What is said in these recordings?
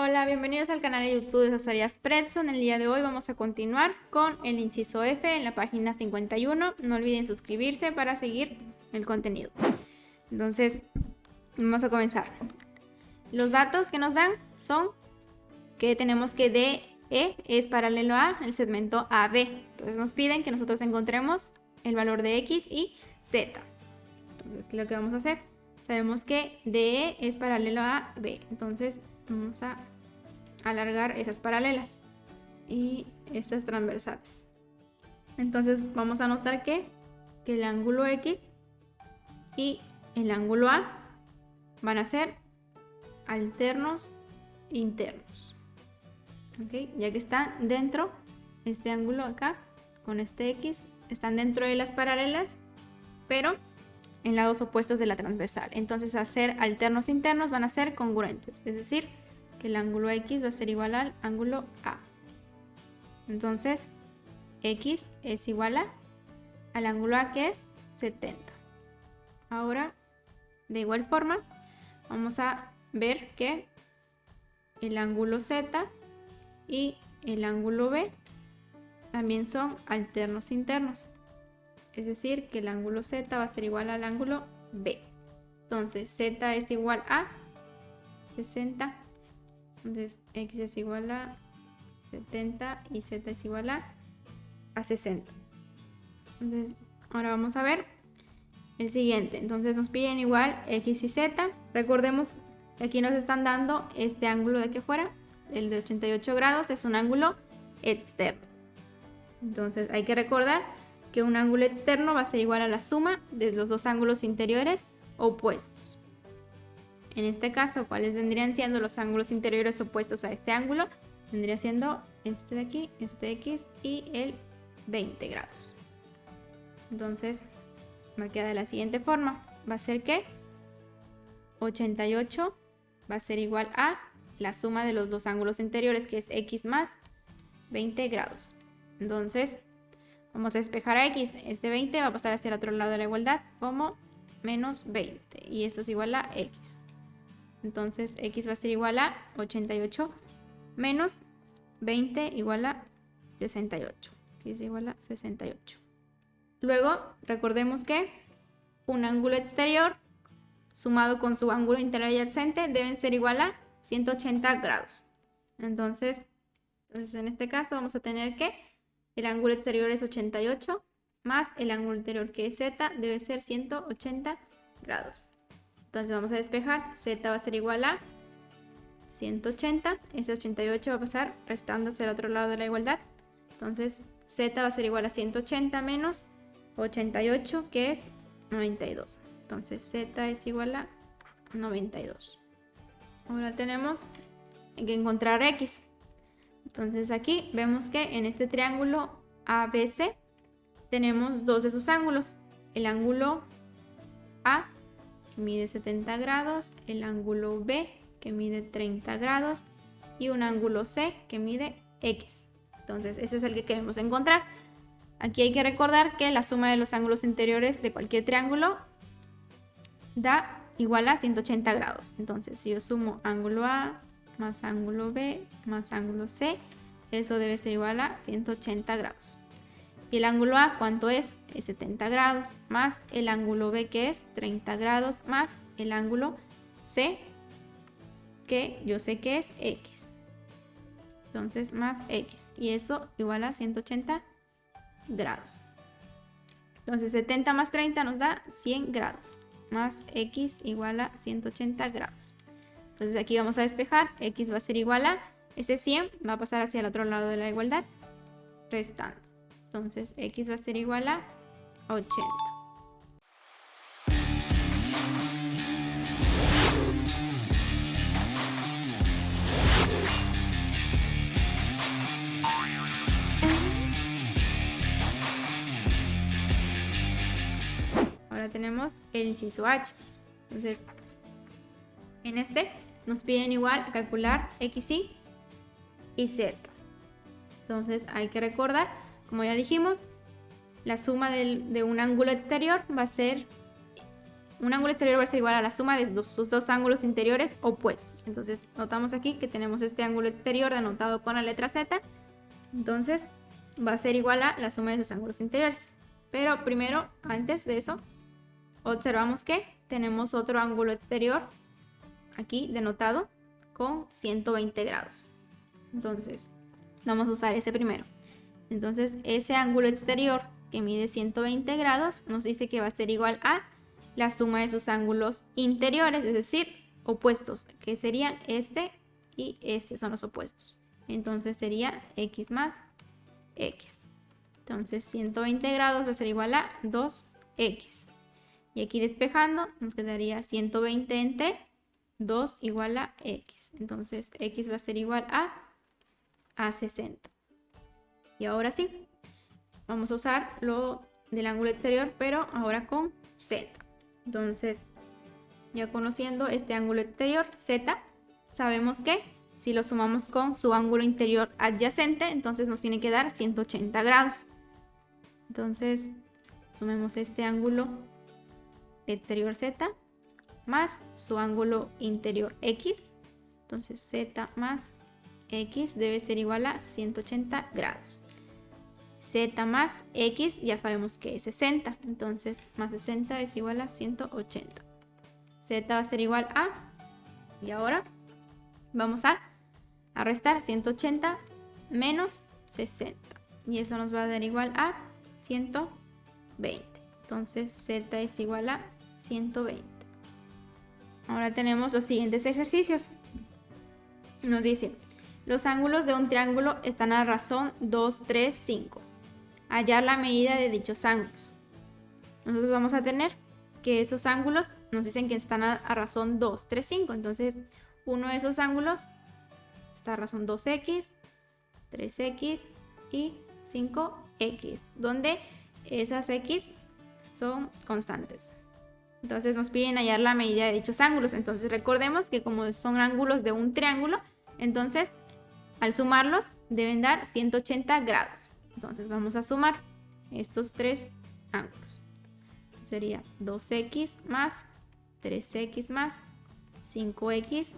Hola, bienvenidos al canal de YouTube de Asesoría Spreadshop. En el día de hoy vamos a continuar con el inciso F en la página 51. No olviden suscribirse para seguir el contenido. Entonces, vamos a comenzar. Los datos que nos dan son que tenemos que DE es paralelo a el segmento AB. Entonces nos piden que nosotros encontremos el valor de X y Z. Entonces, ¿qué es lo que vamos a hacer? Sabemos que DE es paralelo a B. Entonces, vamos a alargar esas paralelas y estas transversales. Entonces vamos a notar que el ángulo X y el ángulo A van a ser alternos internos, ¿okay? Ya que están dentro, este ángulo acá con este X están dentro de las paralelas, pero en lados opuestos de la transversal. Entonces, al ser alternos internos van a ser congruentes, es decir, que el ángulo X va a ser igual al ángulo A. Entonces, X es igual al ángulo A, que es 70. Ahora, de igual forma, vamos a ver que el ángulo Z y el ángulo B también son alternos internos. Es decir, que el ángulo Z va a ser igual al ángulo B. Entonces, Z es igual a 60. Entonces, X es igual a 70 y Z es igual a 60. Entonces, ahora vamos a ver el siguiente. Entonces, nos piden igual X y Z. Recordemos que aquí nos están dando este ángulo de aquí afuera. El de 88 grados es un ángulo externo. Entonces, hay que recordar que un ángulo externo va a ser igual a la suma de los dos ángulos interiores opuestos. En este caso, ¿cuáles vendrían siendo los ángulos interiores opuestos a este ángulo? Vendría siendo este de aquí, este X y el 20 grados. Entonces, va a quedar de la siguiente forma. Va a ser que 88 va a ser igual a la suma de los dos ángulos interiores, que es X más 20 grados. Entonces, vamos a despejar a X. Este 20 va a pasar hacia el otro lado de la igualdad como menos 20. Y esto es igual a X. Entonces, X va a ser igual a 88 menos 20 igual a 68. Que es igual a 68. Luego, recordemos que un ángulo exterior sumado con su ángulo interior adyacente deben ser igual a 180 grados. Entonces, en este caso vamos a tener que el ángulo exterior es 88 más el ángulo interior, que es Z, debe ser 180 grados. Entonces vamos a despejar. Z va a ser igual a 180. Ese 88 va a pasar restándose al otro lado de la igualdad. Entonces Z va a ser igual a 180 menos 88, que es 92. Entonces Z es igual a 92. Ahora tenemos que encontrar X. Entonces aquí vemos que en este triángulo ABC tenemos dos de sus ángulos. El ángulo A, que mide 70 grados, el ángulo B, que mide 30 grados, y un ángulo C, que mide X. Entonces ese es el que queremos encontrar. Aquí hay que recordar que la suma de los ángulos interiores de cualquier triángulo da igual a 180 grados. Entonces, si yo sumo ángulo A más ángulo B más ángulo C, eso debe ser igual a 180 grados. Y el ángulo A, ¿cuánto es? Es 70 grados, más el ángulo B, que es 30 grados, más el ángulo C, que yo sé que es X. Entonces, más X. Y eso igual a 180 grados. Entonces, 70 más 30 nos da 100 grados, más X igual a 180 grados. Entonces, aquí vamos a despejar. X va a ser igual a, ese 100 va a pasar hacia el otro lado de la igualdad, restando. Entonces, X va a ser igual a 80. Ahora tenemos el inciso H. Entonces, en este nos piden igual calcular X y Z. Entonces, hay que recordar, como ya dijimos, la suma de un ángulo exterior va a ser un ángulo exterior va a ser igual a la suma de sus dos ángulos interiores opuestos. Entonces notamos aquí que tenemos este ángulo exterior denotado con la letra Z. Entonces va a ser igual a la suma de sus ángulos interiores. Pero primero, antes de eso, observamos que tenemos otro ángulo exterior aquí denotado con 120 grados. Entonces vamos a usar ese primero. Entonces ese ángulo exterior que mide 120 grados nos dice que va a ser igual a la suma de sus ángulos interiores, es decir, opuestos, que serían este y este son los opuestos. Entonces sería x más x. Entonces 120 grados va a ser igual a 2x. Y aquí despejando nos quedaría 120 entre 2 igual a x. Entonces x va a ser igual a 60. Y ahora sí, vamos a usar lo del ángulo exterior, pero ahora con z. Entonces, ya conociendo este ángulo exterior, z, sabemos que si lo sumamos con su ángulo interior adyacente, entonces nos tiene que dar 180 grados. Entonces, sumemos este ángulo exterior z más su ángulo interior x. Entonces, z más x debe ser igual a 180 grados. Z más x ya sabemos que es 60, entonces más 60 es igual a 180. Z va a ser igual a, y ahora vamos a restar 180 menos 60, y eso nos va a dar igual a 120. Entonces z es igual a 120. Ahora tenemos los siguientes ejercicios. Nos dice, los ángulos de un triángulo están a razón 2, 3, 5. Hallar la medida de dichos ángulos. Nosotros vamos a tener que esos ángulos nos dicen que están a razón 2, 3, 5. Entonces, uno de esos ángulos está a razón 2x, 3x y 5x, donde esas x son constantes. Entonces nos piden hallar la medida de dichos ángulos. Entonces recordemos que como son ángulos de un triángulo, entonces al sumarlos deben dar 180 grados. Entonces vamos a sumar estos tres ángulos. Sería 2x más 3x más 5x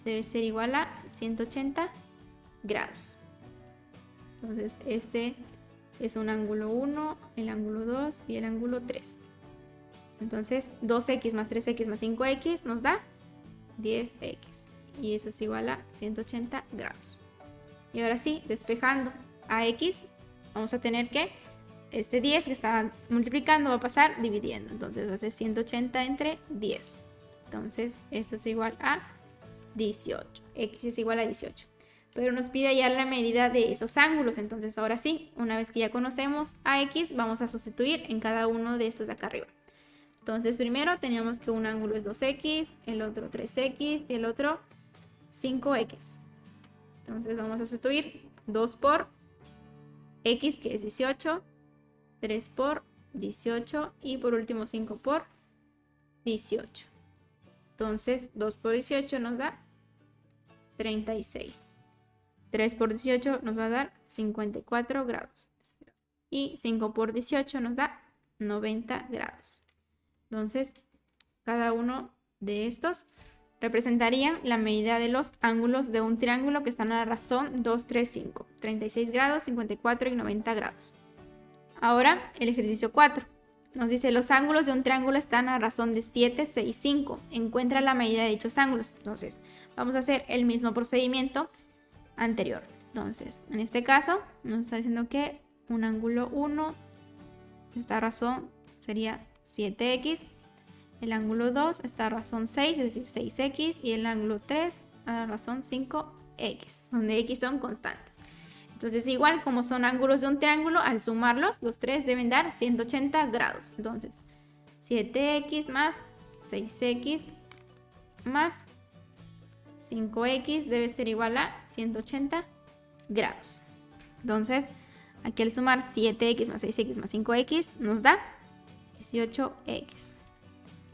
debe ser igual a 180 grados. Entonces este es un ángulo 1, el ángulo 2 y el ángulo 3. Entonces 2x más 3x más 5x nos da 10x. Y eso es igual a 180 grados. Y ahora sí, despejando a x, vamos a tener que este 10 que está multiplicando va a pasar dividiendo. Entonces va a ser 180 entre 10. Entonces esto es igual a 18. X es igual a 18. Pero nos pide hallar la medida de esos ángulos. Entonces ahora sí, una vez que ya conocemos a x, vamos a sustituir en cada uno de estos de acá arriba. Entonces primero teníamos que un ángulo es 2x, el otro 3x y el otro 5x. Entonces vamos a sustituir 2 por x, que es 18, 3 por 18 y por último 5 por 18. Entonces 2 por 18 nos da 36. 3 por 18 nos va a dar 54 grados. Y 5 por 18 nos da 90 grados. Entonces, cada uno de estos representarían la medida de los ángulos de un triángulo que están a la razón 2, 3, 5. 36 grados, 54 y 90 grados. Ahora, el ejercicio 4. Nos dice, los ángulos de un triángulo están a razón de 7, 6, 5. Encuentra la medida de dichos ángulos. Entonces, vamos a hacer el mismo procedimiento anterior. Entonces, en este caso, nos está diciendo que un ángulo 1, esta razón sería 7x, el ángulo 2 está a razón 6, es decir, 6x, y el ángulo 3 a razón 5x, donde x son constantes. Entonces, igual como son ángulos de un triángulo, al sumarlos, los tres deben dar 180 grados. Entonces, 7x más 6x más 5x debe ser igual a 180 grados. Entonces, aquí al sumar 7x más 6x más 5x nos da 18x.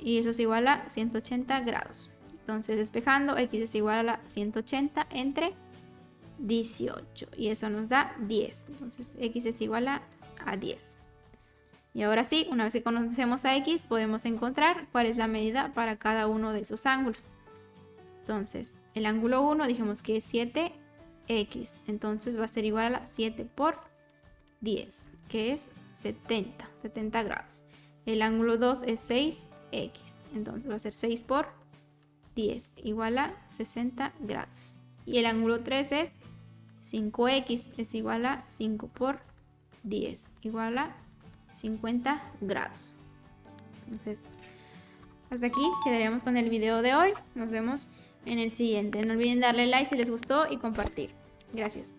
Y eso es igual a 180 grados. Entonces, despejando, x es igual a 180 entre 18. Y eso nos da 10. Entonces, x es igual a 10. Y ahora sí, una vez que conocemos a X, podemos encontrar cuál es la medida para cada uno de esos ángulos. Entonces, el ángulo 1 dijimos que es 7X. Entonces va a ser igual a 7 por 10, que es 70 grados. El ángulo 2 es 6X. Entonces va a ser 6 por 10, igual a 60 grados. Y el ángulo 3 es 5X, es igual a 5 por 10, igual a 50 grados. Entonces, hasta aquí quedaríamos con el video de hoy. Nos vemos en el siguiente. No olviden darle like si les gustó y compartir. Gracias.